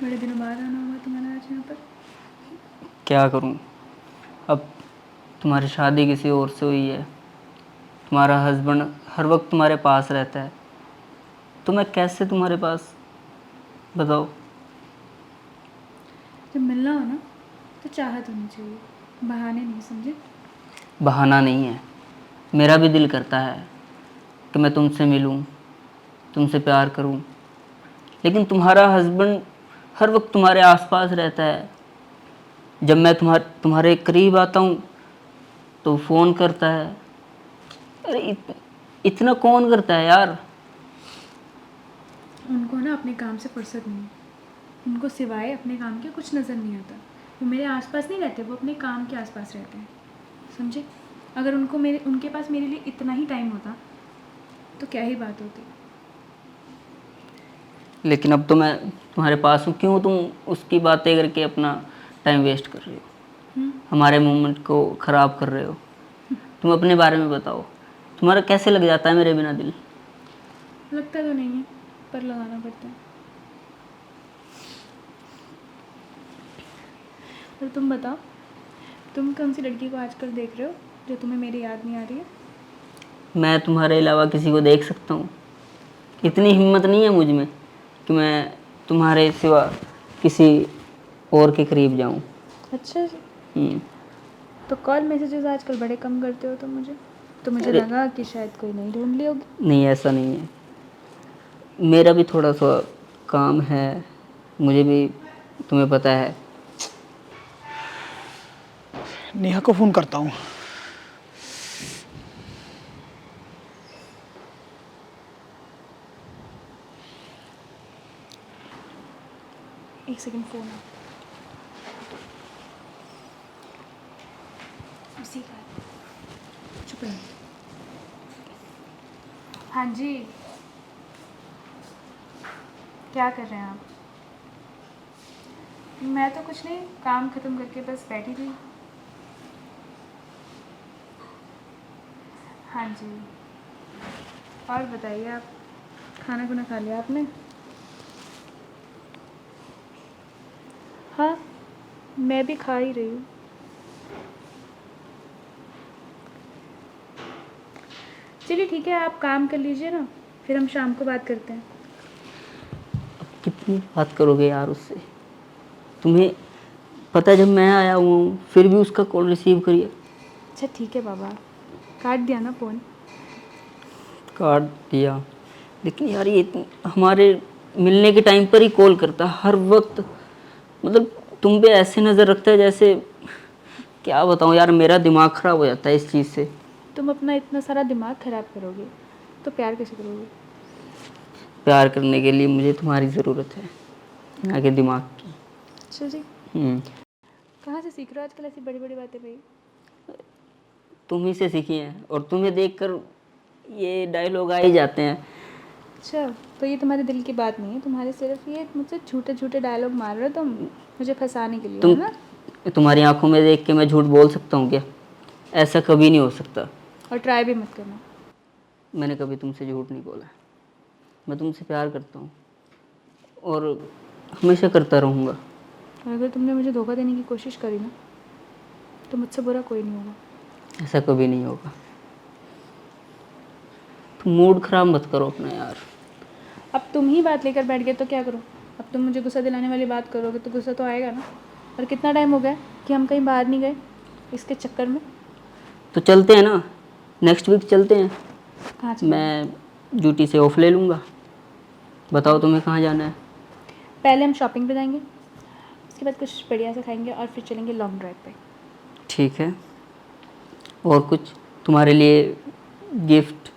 बड़े दिनों बाद आना हुआ तुम्हारा आज यहाँ पर। क्या करूं, अब तुम्हारी शादी किसी और से हुई है, तुम्हारा हस्बैंड हर वक्त तुम्हारे पास रहता है, तो मैं कैसे तुम्हारे पास, बताओ। जब मिलना हो ना तो चाहत होनी चाहिए, बहाने नहीं, समझे। बहाना नहीं है, मेरा भी दिल करता है कि मैं तुमसे मिलूं, तुमसे प्यार करूं, लेकिन तुम्हारा हस्बैंड हर वक्त तुम्हारे आसपास रहता है। जब मैं तुम्हारे करीब आता हूं तो फ़ोन करता है। अरे इतना कौन करता है यार। उनको ना अपने काम से फुर्सत नहीं है, उनको सिवाय अपने काम के कुछ नज़र नहीं आता। वो मेरे आसपास नहीं रहते, वो अपने काम के आसपास रहते हैं, समझे। अगर उनके पास मेरे लिए इतना ही टाइम होता तो क्या ही बात होती। लेकिन अब तो मैं तुम्हारे पास हूँ, क्यों तुम उसकी बातें करके अपना टाइम वेस्ट कर रहे हो, हमारे मोमेंट को ख़राब कर रहे हो। तुम अपने बारे में बताओ, तुम्हारा कैसे लग जाता है मेरे बिना दिल। लगता तो नहीं है पर लगाना पड़ता है। और तुम बताओ, तुम कौन सी लड़की को आजकल देख रहे हो जो तुम्हें मेरी याद नहीं आ रही है। मैं तुम्हारे अलावा किसी को देख सकता हूँ? इतनी हिम्मत नहीं है मुझ में कि मैं तुम्हारे सिवा किसी और के करीब जाऊँ। अच्छा जी। तो कॉल मैसेजेस आजकल बड़े कम करते हो तो मुझे अरे लगा कि शायद कोई नहीं ढूंढ ली होगी। नहीं, ऐसा नहीं है, मेरा भी थोड़ा सा काम है, मुझे भी, तुम्हें पता है। नेहा को फ़ोन करता हूँ। एक सेकंड, फ़ोन आ उसी का। चुप रहो। हाँ जी, क्या कर रहे हैं आप। मैं तो कुछ नहीं, काम ख़त्म करके बस बैठी थी। हाँ जी, और बताइए, आप खाना खुना खा लिया आपने। हाँ, मैं भी खा ही रही हूँ। चलिए ठीक है, आप काम कर लीजिए ना, फिर हम शाम को बात करते हैं। कितनी बात करोगे यार उससे, तुम्हें पता है जब मैं आया हूँ फिर भी उसका कॉल रिसीव करिए। अच्छा ठीक है बाबा, काट दिया ना फ़ोन। काट दिया, लेकिन यार ये हमारे मिलने के टाइम पर ही कॉल करता है हर वक्त, मतलब तुम पे ऐसे नज़र रखता है जैसे, क्या बताऊँ यार, मेरा दिमाग ख़राब हो जाता है इस चीज़ से। तुम अपना इतना सारा दिमाग ख़राब करोगे तो प्यार कैसे करोगे। प्यार करने के लिए मुझे तुम्हारी ज़रूरत है, ना कि दिमाग की। अच्छा जी, हम्म, कहाँ से सीख रहे हो आजकल ऐसी बड़ी बड़ी बातें भाई। तुम ही से सीखी हैं, और तुम्हें देखकर ये डायलॉग आ ही जाते हैं। अच्छा, तो ये तुम्हारे दिल की बात नहीं है, तुम्हारे सिर्फ ये मुझसे झूठे झूठे डायलॉग मार रहे हो तुम, मुझे फंसाने के लिए, है ना। तुम्हारी आंखों में देख के मैं झूठ बोल सकता हूँ क्या? ऐसा कभी नहीं हो सकता। और ट्राई भी मत करना। मैंने कभी तुमसे झूठ नहीं बोला, मैं तुमसे प्यार करता हूँ और हमेशा करता रहूँगा। और अगर तुमने मुझे धोखा देने की कोशिश करी ना तो मुझसे बुरा कोई नहीं होगा। ऐसा कभी नहीं होगा। तुम मूड ख़राब मत करो अपना यार। अब तुम ही बात लेकर बैठ गए तो क्या करूँ। अब तुम मुझे गुस्सा दिलाने वाली बात करोगे तो गुस्सा तो आएगा ना। और कितना टाइम हो गया कि हम कहीं बाहर नहीं गए इसके चक्कर में। तो चलते हैं ना, नेक्स्ट वीक चलते हैं। कहाँ चलेंगे। मैं ड्यूटी से ऑफ ले लूँगा। बताओ तुम्हें कहाँ जाना है? पहले हम शॉपिंग पे जाएंगे, उसके बाद कुछ बढ़िया से खाएंगे और फिर चलेंगे लॉन्ग ड्राइव पे। ठीक है, और कुछ तुम्हारे लिए गिफ्ट,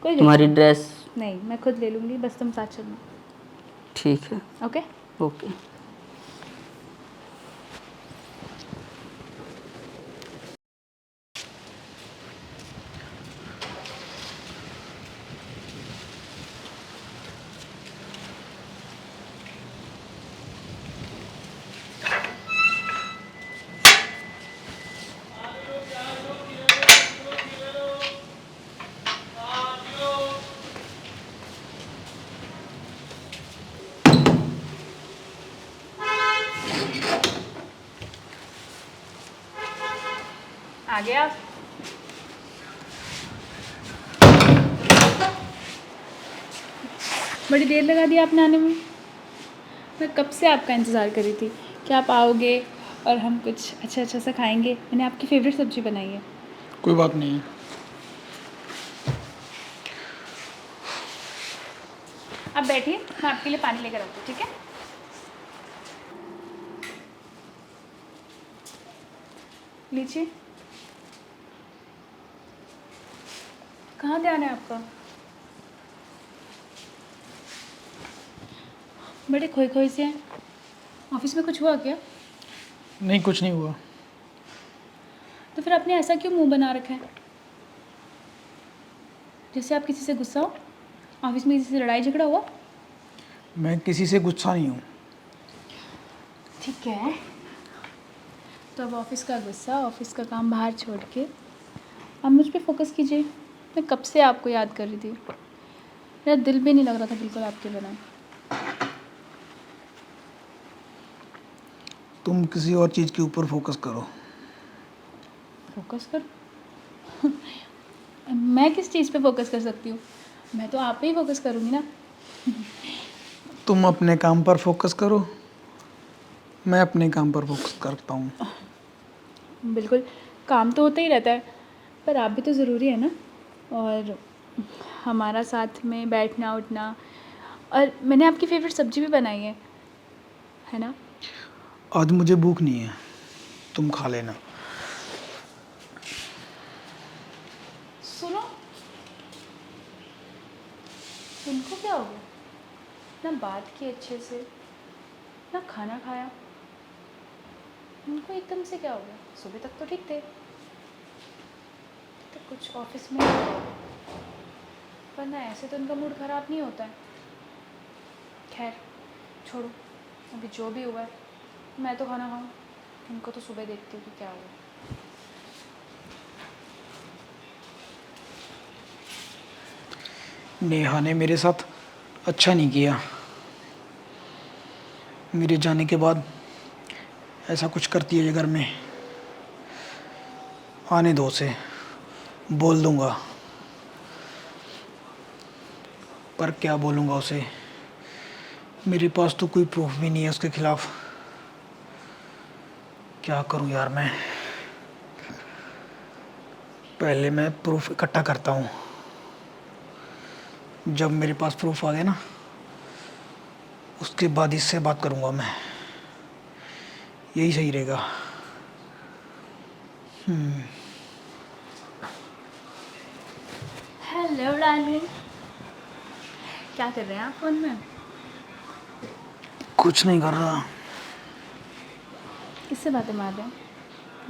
कोई तुम्हारी गिफ्ट ड्रेस? नहीं, मैं खुद ले लूँगी, बस तुम साथ चलना। ठीक है, ओके। ओके। गए आप। बड़ी देर लगा दी आपने आने में। मैं कब से आपका इंतज़ार कर रही थी कि आप आओगे और हम कुछ अच्छा अच्छा सा खाएंगे। मैंने आपकी फ़ेवरेट सब्ज़ी बनाई है। कोई बात नहीं। आप बैठिए, मैं आपके लिए पानी लेकर आती हूँ, ठीक है? लीजिए। कहाँ ध्यान है आपका? बड़े खोए खोए से हैं। ऑफिस में कुछ हुआ क्या? नहीं, कुछ नहीं हुआ। तो फिर आपने ऐसा क्यों मुंह बना रखा है? जैसे आप किसी से गुस्सा हो? ऑफिस में किसी से लड़ाई झगड़ा हुआ? मैं किसी से गुस्सा नहीं हूँ। ठीक है, तो अब ऑफिस का गुस्सा, ऑफिस का काम बाहर छोड़ के आप मुझ पे फोकस कीजिए। मैं कब से आपको याद कर रही थी। मेरा दिल भी नहीं लग रहा था बिल्कुल आपके बिना। तुम किसी और चीज़ के ऊपर फोकस करो। फोकस कर? मैं किस चीज़ पे फोकस कर सकती हूँ? मैं तो आप पे ही फोकस करूँगी ना। तुम अपने काम पर फोकस करो, मैं अपने काम पर फोकस करता हूँ। बिल्कुल, काम तो होता ही रहता है, पर आप भी तो ज़रूरी है ना। और हमारा साथ में बैठना उठना, और मैंने आपकी फेवरेट सब्ज़ी भी बनाई है ना? आज मुझे भूख नहीं है, तुम खा लेना। सुनो, इनको क्या हो गया? ना बात की अच्छे से, ना खाना खाया। इनको एकदम से क्या हो गया? सुबह तक तो ठीक थे। तो कुछ ऑफिस में पर ना, ऐसे तो इनका मूड ख़राब नहीं होता है। खैर छोड़ो, अभी जो भी हुआ है, मैं तो खाना खाऊं। इनको तो सुबह देखती हूँ कि क्या हुआ। नेहा ने मेरे साथ अच्छा नहीं किया। मेरे जाने के बाद ऐसा कुछ करती है ये घर में। आने दो उसे, बोल दूंगा। पर क्या बोलूँगा उसे? मेरे पास तो कोई प्रूफ भी नहीं है उसके खिलाफ। क्या करूं यार मैं? पहले मैं प्रूफ इकट्ठा करता हूँ। जब मेरे पास प्रूफ आ गया ना, उसके बाद इससे बात करूंगा मैं। यही सही रहेगा। हेलो डार्लिंग, क्या कर रहे हैं आप फ़ोन में? कुछ नहीं कर रहा। किससे बातें मार रहे हैं?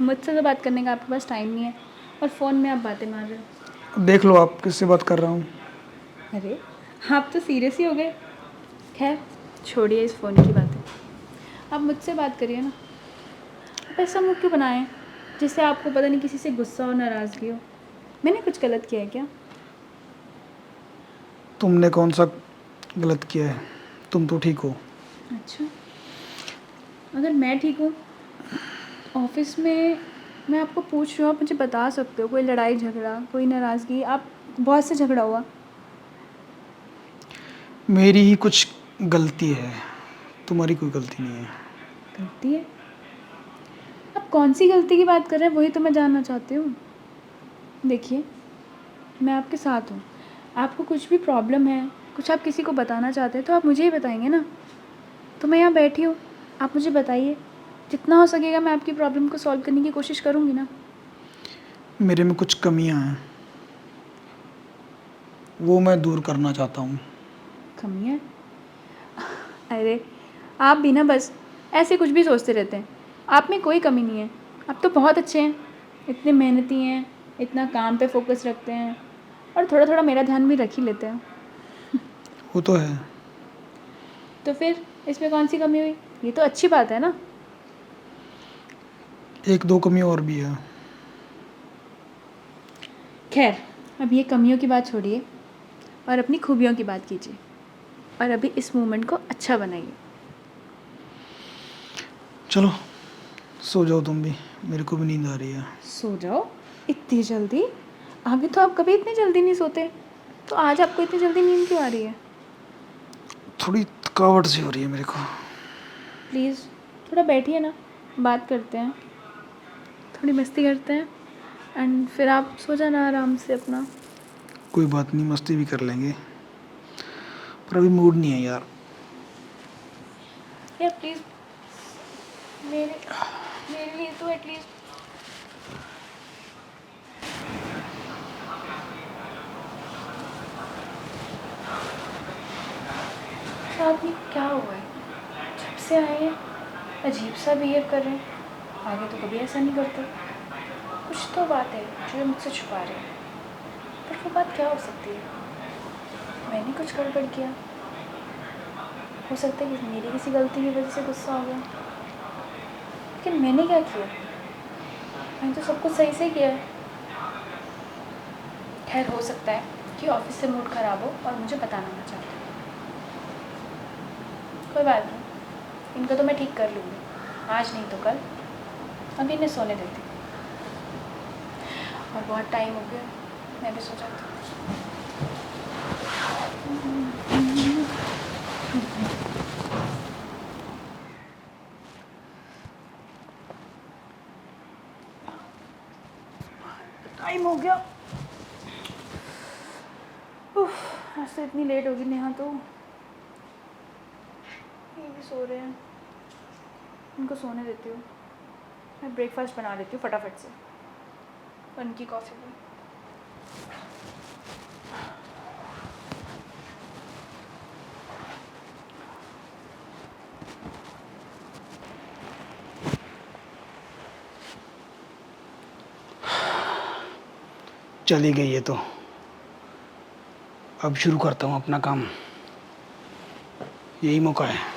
मुझसे तो बात करने का आपके पास टाइम नहीं है, और फ़ोन में आप बातें मार रहे हो। देख लो आप किससे बात कर रहा हूँ। अरे, आप तो सीरियस ही हो गए। खैर छोड़िए इस फ़ोन की बातें, आप मुझसे बात करिए ना। आप ऐसा मुँह क्यों बनाए हैं जिससे आपको पता नहीं किसी से गुस्सा हो, नाराज़गी हो? मैंने कुछ गलत किया है क्या? तुमने कौन सा गलत किया है? तुम तो ठीक हो। अच्छा, अगर मैं ठीक हूँ, ऑफिस में मैं आपको पूछ रही हूँ, आप मुझे बता सकते हो कोई लड़ाई झगड़ा, कोई नाराज़गी, आप बहुत से झगड़ा हुआ? मेरी ही कुछ गलती है, तुम्हारी कोई गलती नहीं है। गलती है? आप कौन सी गलती की बात कर रहे हैं, वही तो मैं जानना चाहती हूँ। देखिए, मैं आपके साथ हूँ। आपको कुछ भी प्रॉब्लम है, कुछ आप किसी को बताना चाहते हैं, तो आप मुझे ही बताएंगे ना। तो मैं यहाँ बैठी हूँ, आप मुझे बताइए। जितना हो सकेगा मैं आपकी प्रॉब्लम को सॉल्व करने की कोशिश करूँगी ना। मेरे में कुछ कमियां हैं, वो मैं दूर करना चाहता हूँ। कमी है? अरे, आप भी ना बस ऐसे कुछ भी सोचते रहते हैं। आप में कोई कमी नहीं है, आप तो बहुत अच्छे हैं। इतने मेहनती हैं, इतना काम पे फोकस रखते हैं, और थोड़ा थोड़ा मेरा ध्यान भी रख ही लेते हैं। वो तो है। तो फिर इसमें कौन सी कमी हुई? ये तो अच्छी बात है ना। एक दो कमी और भी है। खैर, अब ये कमियों की बात छोड़िए और अपनी खूबियों की बात कीजिए, और अभी इस मोमेंट को अच्छा बनाइए। चलो सो जाओ तुम भी, मेरे को भी नींद आ रही है। सो जाओ? इतनी जल्दी? आगे तो आप कभी इतनी जल्दी नहीं सोते, तो आज आपको इतनी जल्दी नींद क्यों आ रही है? थोड़ी थकावट सी हो रही है मेरे को। प्लीज़ थोड़ा बैठिए ना, बात करते हैं, थोड़ी मस्ती करते हैं एंड फिर आप सो जाना आराम से अपना। कोई बात नहीं, मस्ती भी कर लेंगे, पर अभी मूड नहीं है यार। यार प्लीज़ मेरे मेरे लिए तो एटलीस्ट साथ में क्या हुआ है? जब से आए हैं अजीब सा बिहेव कर रहे हैं, आगे तो कभी ऐसा नहीं करते। कुछ तो बात है जो ये मुझसे छुपा रहे हैं, पर वो बात क्या हो सकती है? मैंने कुछ गड़बड़ किया? हो सकता है कि मेरी किसी गलती की वजह से गुस्सा हो गया, लेकिन मैंने क्या किया? मैंने तो सब कुछ सही से किया है। खैर हो सकता है कि ऑफिस से मूड ख़राब हो और मुझे बताना ना चाहते। कोई बात नहीं, इनको तो मैं ठीक कर लूँगी, आज नहीं तो कल। अभी इन्हें सोने देती हूँ, और बहुत टाइम हो गया, मैं भी सो जाती हूँ। टाइम हो गया। उफ, आज तो इतनी लेट होगी नेहा, तो ये भी सो रहे हैं, उनको सोने देती हूँ। मैं ब्रेकफास्ट बना लेती हूँ फटाफट से, उनकी कॉफ़ी भी। चली गई है तो अब शुरू करता हूँ अपना काम, यही मौका है।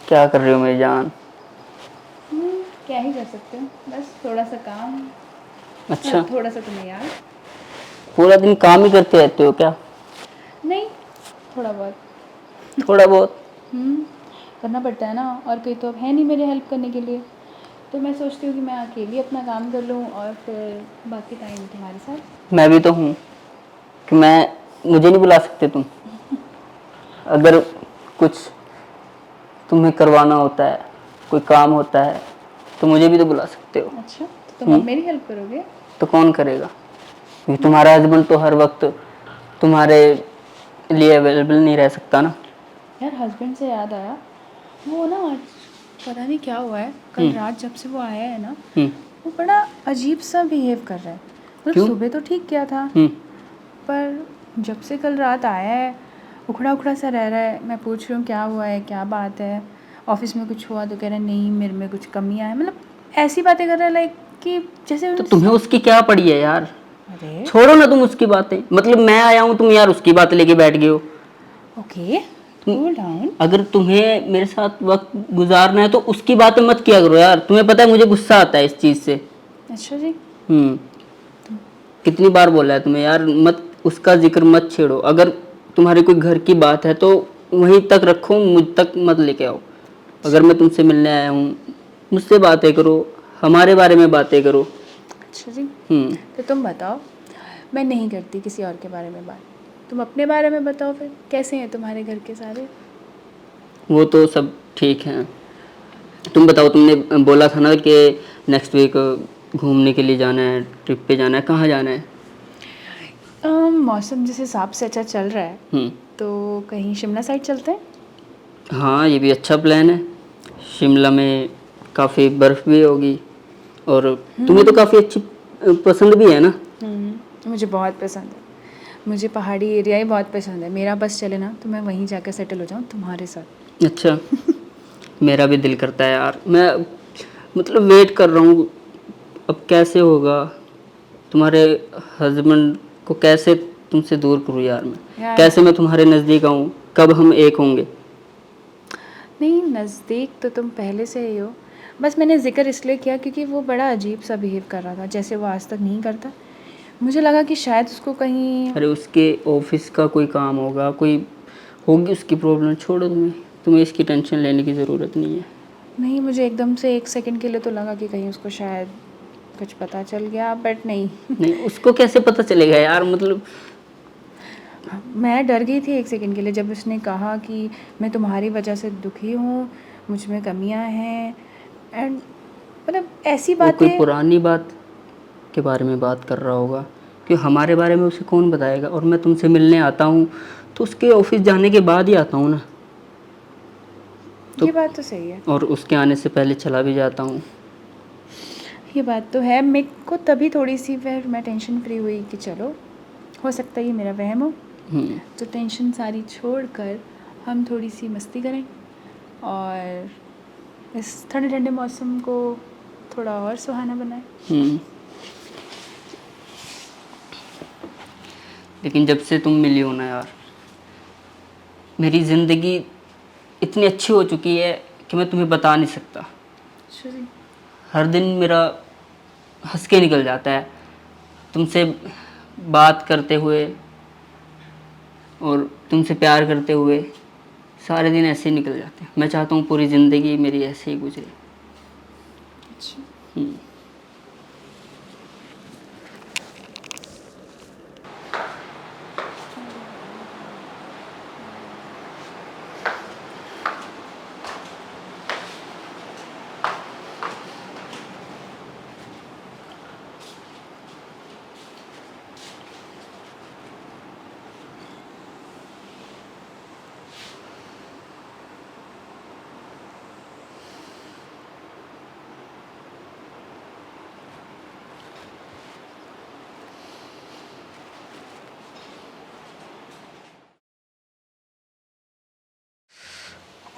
क्या कर रही हो मेरी जान? क्या ही कर सकते हो, बस थोड़ा सा काम। अच्छा, थोड़ा सा तुम्हें याद। पूरा दिन काम ही करते रहते हो क्या? नहीं, थोड़ा बहुत। थोड़ा बहुत? करना पड़ता है ना, और कोई तो अब है नहीं मेरे हेल्प करने के लिए, तो मैं सोचती हूँ कि मैं अकेली अपना काम कर लूँ और फिर बाकी टाइम तुम्हारे साथ। मैं भी तो हूँ कि मुझे नहीं बुला सकते तुम? अगर कुछ तुम्हें करवाना होता है, कोई काम होता है, तो मुझे भी तो बुला सकते हो। अच्छा, तो तुम अब मेरी हेल्प करोगे? तो कौन करेगा? क्योंकि तुम्हारा हस्बैंड तो हर वक्त तुम्हारे लिए अवेलेबल नहीं रह सकता ना। यार हस्बैंड से याद आया, वो ना आज पता नहीं क्या हुआ है, कल रात जब से वो आया है ना, वो बड़ा अजीब सा बिहेव कर रहा है। मतलब क्यों? सुबह तो ठीक किया था, पर जब से कल रात आया है उखड़ा उखड़ा सा रह रहा है। मैं पूछ रही हूँ क्या हुआ है, क्या बात है, ऑफिस में कुछ हुआ, तो कह रहा है नहीं मेरे में कुछ कमियाँ हैं। मतलब ऐसी बातें कर रहा है लाइक कि जैसे तो तुम्हें उसकी क्या पड़ी है यार? अरे छोड़ो ना तुम उसकी बातें, मतलब मैं आया हूँ, तुम यार उसकी बातें लेके बैठ गए हो। Okay, cool down. अगर तुम्हें मेरे साथ वक्त गुजारना है तो उसकी बातें मत किया करो यार। तुम्हें पता है मुझे गुस्सा आता है इस चीज से। अच्छा जी। कितनी बार बोला है तुम्हें यार, मत उसका जिक्र मत छेड़ो। अगर तुम्हारी कोई घर की बात है तो वहीं तक रखो, मुझ तक मत लेके आओ। अगर मैं तुमसे मिलने आया हूँ, मुझसे बातें करो, हमारे बारे में बातें करो। अच्छा जी, तो तुम बताओ। मैं नहीं करती किसी और के बारे में बात, तुम अपने बारे में बताओ फिर, कैसे हैं तुम्हारे घर के सारे? वो तो सब ठीक है। तुम बताओ, तुमने बोला था ना कि नेक्स्ट वीक घूमने के लिए जाना है, ट्रिप पे जाना है, कहाँ जाना है? मौसम जिस हिसाब से अच्छा चल रहा है तो कहीं शिमला साइड चलते हैं। हाँ, ये भी अच्छा प्लान है। शिमला में काफ़ी बर्फ़ भी होगी, और तुम्हें तो काफ़ी अच्छी पसंद भी है ना? मुझे बहुत पसंद है, मुझे पहाड़ी एरिया ही बहुत पसंद है। मेरा बस चले ना तो मैं वहीं जाकर सेटल हो जाऊँ तुम्हारे साथ। अच्छा, मेरा भी दिल करता है यार। मैं मतलब वेट कर रहा हूँ, अब कैसे होगा। तुम्हारे हस्बैंड को कैसे तुमसे दूर करूँ यार मैं, यार कैसे मैं तुम्हारे नज़दीक आऊँ, कब हम एक होंगे। नहीं, नज़दीक तो तुम पहले से ही हो। बस मैंने ज़िक्र इसलिए किया क्योंकि वो बड़ा अजीब सा बिहेव कर रहा था, जैसे वो आज तक नहीं करता। मुझे लगा कि शायद उसको कहीं। अरे उसके ऑफिस का कोई काम होगा, कोई होगी उसकी प्रॉब्लम, छोड़ो तुम्हें तुम्हें इसकी टेंशन लेने की ज़रूरत नहीं है। नहीं, मुझे एकदम से एक सेकंड के लिए तो लगा कि कहीं उसको शायद कुछ पता चल गया, बट नहीं। नहीं, उसको कैसे पता चलेगा यार, मतलब मैं डर गई थी एक सेकंड के लिए जब उसने कहा कि मैं तुम्हारी वजह से दुखी हूँ, मुझ में कमियाँ हैं, एंड मतलब ऐसी वो कोई बातें। पुरानी बात के बारे में बात कर रहा होगा, कि हमारे बारे में उसे कौन बताएगा। और मैं तुमसे मिलने आता हूँ तो उसके ऑफिस जाने के बाद ही आता हूँ ना, तो ये बात तो सही है। और उसके आने से पहले चला भी जाता हूँ। ये बात तो है। मेरे को तभी थोड़ी सी फिर मैं टेंशन फ्री हुई कि चलो, हो सकता है ये मेरा वहम हो, तो टेंशन सारी छोड़कर हम थोड़ी सी मस्ती करें और इस ठंडे ठंडे मौसम को थोड़ा और सुहाना बनाएं। हम्म। लेकिन जब से तुम मिली हो ना यार, मेरी ज़िंदगी इतनी अच्छी हो चुकी है कि मैं तुम्हें बता नहीं सकता। अच्छा जी। हर दिन मेरा हंस के निकल जाता है तुमसे बात करते हुए, और तुमसे प्यार करते हुए सारे दिन ऐसे ही निकल जाते हैं। मैं चाहता हूँ पूरी ज़िंदगी मेरी ऐसे ही गुजरे। अच्छा। हम्म।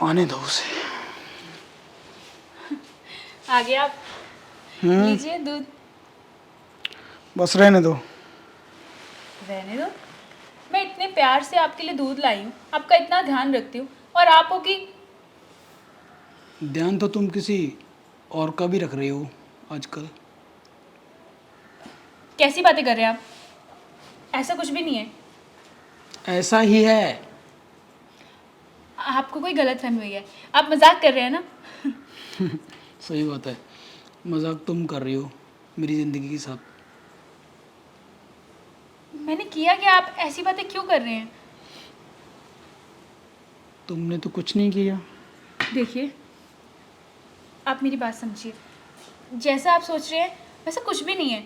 आने दो उसे। आ गया आप, लीजिए दूध। बस रहने दो। रहने दो। मैं इतने प्यार से आपके लिए दूध लाई हूँ, आपका इतना ध्यान रखती हूँ, और आप हो कि ध्यान तो तुम किसी और का भी रख रही हो आजकल। कैसी बातें कर रहे हैं आप? ऐसा कुछ भी नहीं है। ऐसा ही है। आपको कोई गलतफहमी हुई है, आप मजाक कर रहे हैं ना? सही बात है, मजाक तुम कर रही हो मेरी ज़िंदगी के साथ। मैंने किया कि आप ऐसी बातें क्यों कर रहे हैं? तुमने तो कुछ नहीं किया। देखिए, आप मेरी बात समझिए। जैसा आप सोच रहे हैं वैसा कुछ भी नहीं है।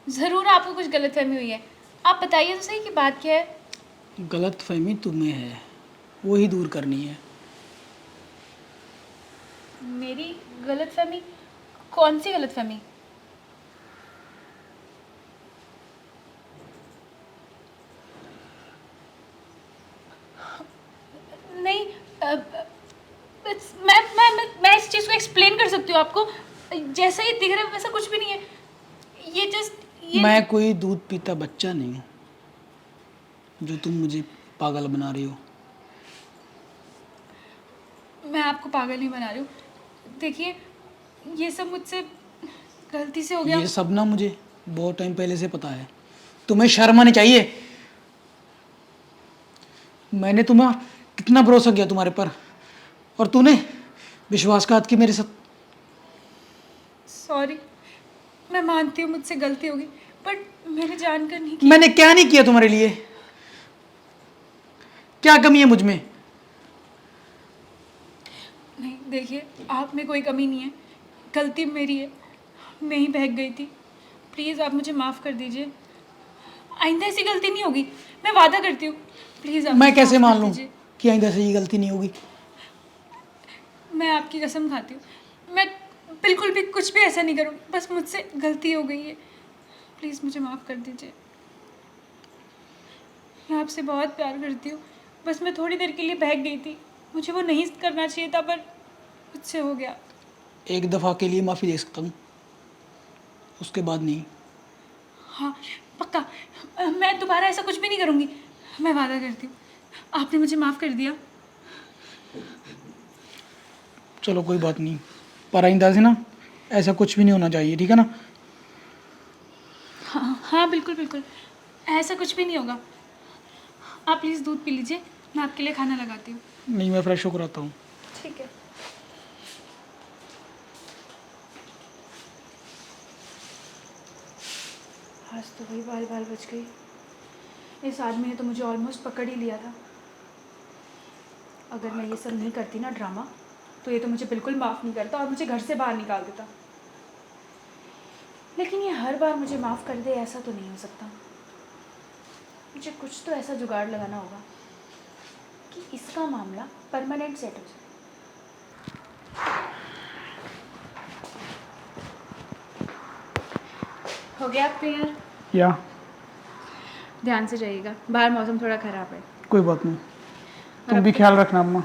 ज़रूर आपको कुछ गलतफहमी हुई है। आप बताइए तो सही कि बात क्या है। गलत फहमी तुम्हें है, वो ही दूर करनी है। मेरी गलतफहमी? कौन सी गलतफहमी? नहीं, मैं इस चीज़ को एक्सप्लेन कर सकती हूँ आपको। जैसा ये दिख रहा है वैसा कुछ भी नहीं है। ये जस्ट ये मैं कोई दूध पीता बच्चा नहीं हूँ जो तुम मुझे पागल बना रही हो। मैं आपको पागल नहीं बना रही हूँ। देखिए, ये सब मुझसे गलती से हो गया। ये सब ना मुझे बहुत टाइम पहले से पता है। तुम्हें शर्म आनी चाहिए। मैंने तुम्हें कितना भरोसा किया तुम्हारे पर, और तूने विश्वासघात की मेरे साथ। सॉरी, मैं मानती हूँ मुझसे गलती होगी, बट मैंने जानकर नहीं किया। मैंने क्या नहीं किया तुम्हारे लिए? क्या कमी है मुझ में? नहीं, देखिए, आप में कोई कमी नहीं है, गलती मेरी है। मैं ही बहक गई थी। प्लीज़ आप मुझे माफ़ कर दीजिए। आइंदा ऐसी गलती नहीं होगी, मैं वादा करती हूँ। प्लीज़ आप मैं मुझे कैसे माफ़ मान कर लूँ दीजिए। कि आइंदा से ये गलती नहीं होगी? मैं आपकी कसम खाती हूँ, मैं बिल्कुल भी कुछ भी ऐसा नहीं करूँ। बस मुझसे गलती हो गई है, प्लीज़ मुझे माफ़ कर दीजिए। मैं आपसे बहुत प्यार करती हूँ। बस मैं थोड़ी देर के लिए बहक गई थी। मुझे वो नहीं करना चाहिए था, पर मुझसे हो गया। एक दफ़ा के लिए माफ़ी दे सकता हूँ, उसके बाद नहीं। हाँ पक्का, मैं दोबारा ऐसा कुछ भी नहीं करूँगी। मैं वादा करती हूँ। आपने मुझे माफ़ कर दिया। चलो कोई बात नहीं, पर आइंदा से ना ऐसा कुछ भी नहीं होना चाहिए, ठीक है ना? हाँ हाँ, बिल्कुल बिल्कुल, ऐसा कुछ भी नहीं होगा। आप प्लीज़ दूध पी लीजिए, मैं आपके लिए खाना लगाती हूँ। नहीं, मैं फ्रेश होकर आता हूँ। ठीक है। आज तो वही बाल बाल बच गई। इस आदमी ने तो मुझे ऑलमोस्ट पकड़ ही लिया था। अगर मैं ये सब नहीं करती ना ड्रामा, तो ये तो मुझे बिल्कुल माफ़ नहीं करता और मुझे घर से बाहर निकाल देता। लेकिन ये हर बार मुझे माफ़ कर दे, ऐसा तो नहीं हो सकता। मुझे कुछ तो ऐसा जुगाड़ लगाना होगा कि इसका मामला परमानेंट सेट हो जाए। हो गया आप क्लियर? या ध्यान से जाइएगा, बाहर मौसम थोड़ा ख़राब है। कोई बात नहीं, और तुम अब भी तो- ख्याल रखना अम्मा।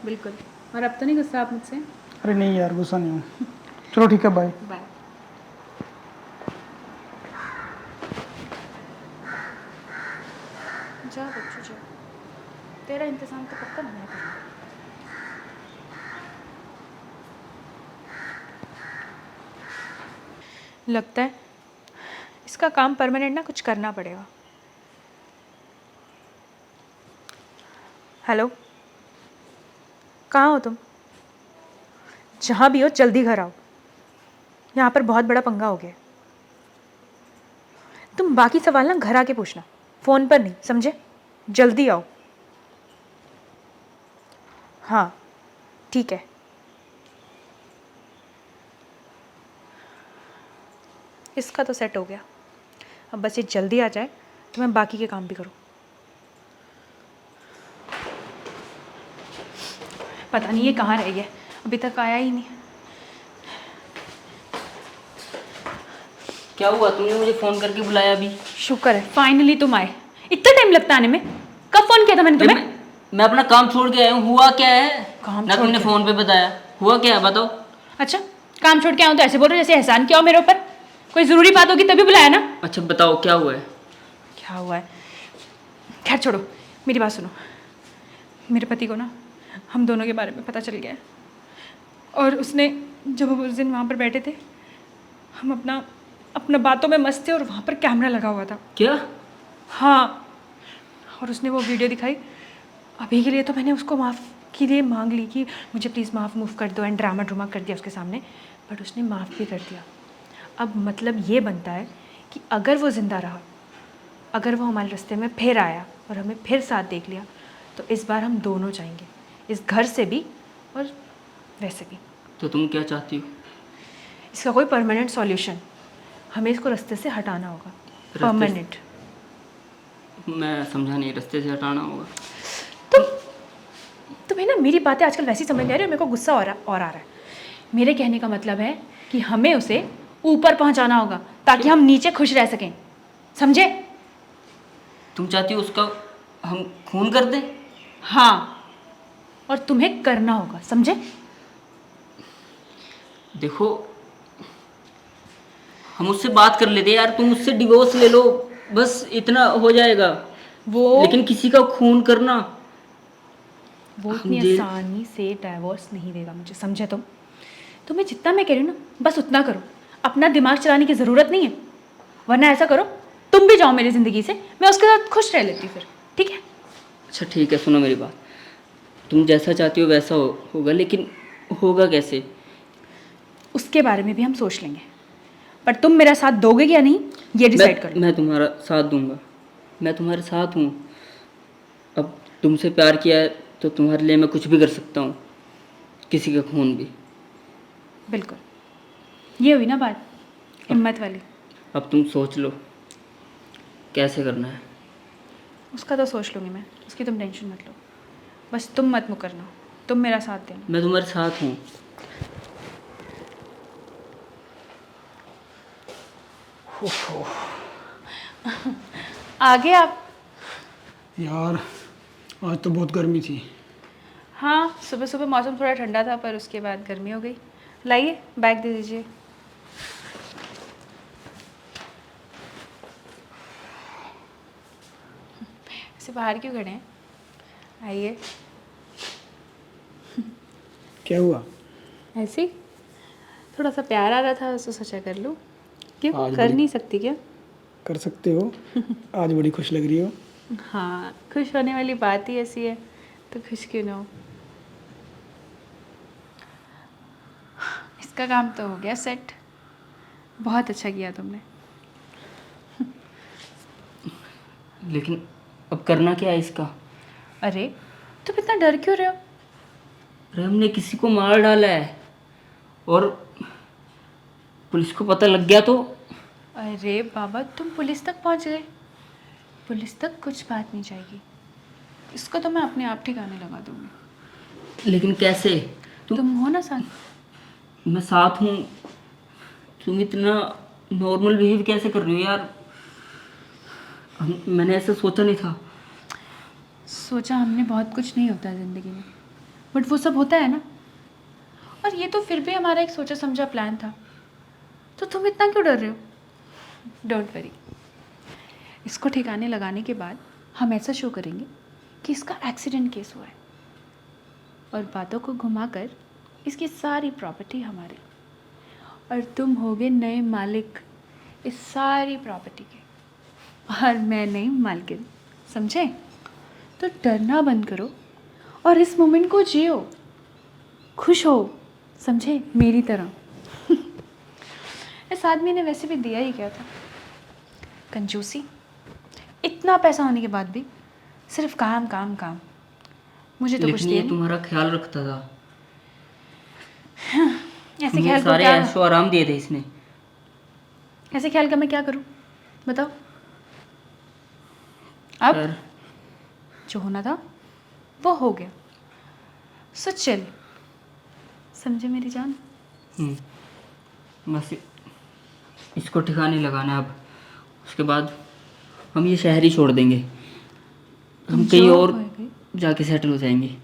बिल्कुल। और अब तो नहीं गुस्सा आप मुझसे? अरे नहीं यार, गुस्सा नहीं हूँ। चलो ठीक है, बाय। बाय। जा बच्चू जा, तेरा इंतज़ाम तो पक्का मैं करूँगा। लगता है इसका काम परमानेंट ना कुछ करना पड़ेगा। हेलो, कहाँ हो तुम? जहाँ भी हो जल्दी घर आओ, यहाँ पर बहुत बड़ा पंगा हो गया है। तुम बाकी सवाल ना घर आके पूछना, फ़ोन पर नहीं, समझे? जल्दी आओ। हाँ ठीक है। इसका तो सेट हो गया, अब बस ये जल्दी आ जाए तो मैं बाकी के काम भी करूँ। पता नहीं ये कहाँ रह गया, अभी तक आया ही नहीं। क्या हुआ, तुमने मुझे फ़ोन करके बुलाया अभी? शुक्र है फाइनली तुम आए। इतना टाइम लगता आने में? कब फ़ोन किया था मैंने तुम्हें? मैं अपना काम छोड़ के आया हूँ, हुआ क्या है? काम ना छोड़ तुमने के? फ़ोन पे बताया, हुआ क्या है बताओ। अच्छा, काम छोड़ के आऊँ तो ऐसे बोल रहे हो जैसे एहसान किया हो मेरे ऊपर। कोई ज़रूरी बात होगी तभी बुलाया ना। अच्छा बताओ क्या हुआ है? क्या हुआ है? खैर छोड़ो, मेरी बात सुनो। मेरे पति को ना हम दोनों के बारे में पता चल गया है, और उसने, जब हम उस दिन वहाँ पर बैठे थे, हम अपना अपना बातों में मस्त थे और वहाँ पर कैमरा लगा हुआ था। क्या? हाँ, और उसने वो वीडियो दिखाई। अभी के लिए तो मैंने उसको माफ़ के लिए मांग ली कि मुझे प्लीज़ माफ़ कर दो, एंड ड्रामा ड्रामा कर दिया उसके सामने, बट उसने माफ़ भी कर दिया। अब मतलब ये बनता है कि अगर वो ज़िंदा रहा, अगर वो हमारे रास्ते में फिर आया और हमें फिर साथ देख लिया, तो इस बार हम दोनों जाएंगे, इस घर से भी और वैसे भी। तो तुम क्या चाहती हो? इसका कोई परमानेंट सॉल्यूशन, हमें इसको रास्ते से हटाना होगा, रास्ते से? परमानेंट। मैं समझा नहीं, रास्ते से हटाना होगा? तुम्हें ना मेरी बातें आजकल वैसी समझ नहीं आ रही और मेरे को गुस्सा और आ रहा है। मेरे कहने का मतलब है कि हमें उसे ऊपर पहुंचाना होगा ताकि हम नीचे खुश रह सकें, समझे? तुम चाहती हो उसका हम खून कर दें? हाँ, और तुम्हें करना होगा, समझे? देखो, हम उससे बात कर लेते यार, तुम उससे डिवोर्स ले लो, बस इतना हो जाएगा। वो लेकिन किसी का खून करना, वो हम इतनी जेल। आसानी से डाइवोर्स नहीं देगा मुझे, समझे तुम? तुम्हें जितना मैं कह रही हूँ ना, बस उतना करो। अपना दिमाग चलाने की ज़रूरत नहीं है, वरना ऐसा करो तुम भी जाओ मेरी ज़िंदगी से, मैं उसके साथ खुश रह लेती फिर, ठीक है? अच्छा ठीक है, सुनो मेरी बात, तुम जैसा चाहती हो वैसा होगा, लेकिन होगा कैसे? उसके बारे में भी हम सोच लेंगे, पर तुम मेरा साथ दोगे या नहीं ये डिसाइड कर लो। मैं तुम्हारा साथ दूंगा, मैं तुम्हारे साथ हूँ। अब तुमसे प्यार किया है तो तुम्हारे लिए मैं कुछ भी कर सकता हूँ, किसी का खून भी। बिल्कुल, ये हुई ना बात हिम्मत वाली। अब तुम सोच लो कैसे करना है। उसका तो सोच लूँगी मैं, उसकी तुम टेंशन मत लो। बस तुम मत मुकरना, तुम मेरा साथ देना। मैं तुम्हारे साथ हूँ। आगे आप यार आज तो बहुत गर्मी थी। हाँ, सुबह सुबह मौसम थोड़ा ठंडा था, पर उसके बाद गर्मी हो गई। लाइए बैग दे दीजिए। ऐसे बाहर क्यों खड़े हैं? आइए। क्या हुआ? ऐसे ही थोड़ा सा प्यार आ रहा था, तो सोचा कर लूँ। क्यों आज कर बड़ी- नहीं सकती क्या? कर सकते हो। आज बड़ी खुश लग रही हो। हाँ, खुश होने वाली बात ही ऐसी है, तो खुश क्यों ना हो। इसका काम तो हो गया सेट। बहुत अच्छा किया तुमने। लेकिन अब करना क्या है इसका? अरे तुम इतना डर क्यों रहे हो? अरे हमने किसी को मार डाला है और पुलिस को पता लग गया तो? अरे बाबा, तुम पुलिस तक पहुंच गए। पुलिस तक कुछ बात नहीं जाएगी। इसको तो मैं अपने आप ठिकाने लगा दूंगी। लेकिन कैसे? तुम हो ना साथ। मैं साथ हूँ, तुम इतना नॉर्मल बिहेव कैसे कर रही हो यार? मैंने ऐसा सोचा नहीं था। सोचा हमने बहुत कुछ नहीं होता है ज़िंदगी में, बट वो सब होता है ना। और ये तो फिर भी हमारा एक सोचा समझा प्लान था, तो तुम इतना क्यों डर रहे हो? Don't worry. इसको ठिकाने लगाने के बाद हम ऐसा शो करेंगे कि इसका एक्सीडेंट केस हुआ है, और बातों को घुमाकर इसकी सारी प्रॉपर्टी हमारी, और तुम होगे नए मालिक इस सारी प्रॉपर्टी के, और मैं नई मालकिन। समझे? तो डरना बंद करो और इस मोमेंट को जियो, खुश हो। समझे? मेरी तरह। इस आदमी ने वैसे भी दिया ही क्या था? कंजूसी। इतना पैसा होने के बाद भी सिर्फ काम काम काम। मुझे तो कुछ लेकिन दिया ये नहीं। तुम्हारा ख्याल रखता था। ऐसे हमें ख्याल को सारे क्या, ऐशो आराम दिए थे इसने। ऐसे ख्याल का मैं क्या करूं? बताओ। अब खैर, जो होना था वो हो गया, सो चल। समझे मेरी जान? बस इसको ठिकाने लगाना है अब। उसके बाद हम ये शहर ही छोड़ देंगे। हम कहीं जो और कहोगे। जाके सेटल हो जाएंगे।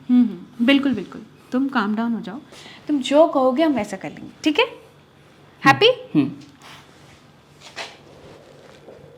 बिल्कुल बिल्कुल। तुम काम डाउन हो जाओ। तुम जो कहोगे हम वैसा कर लेंगे, ठीक है? हैप्पी?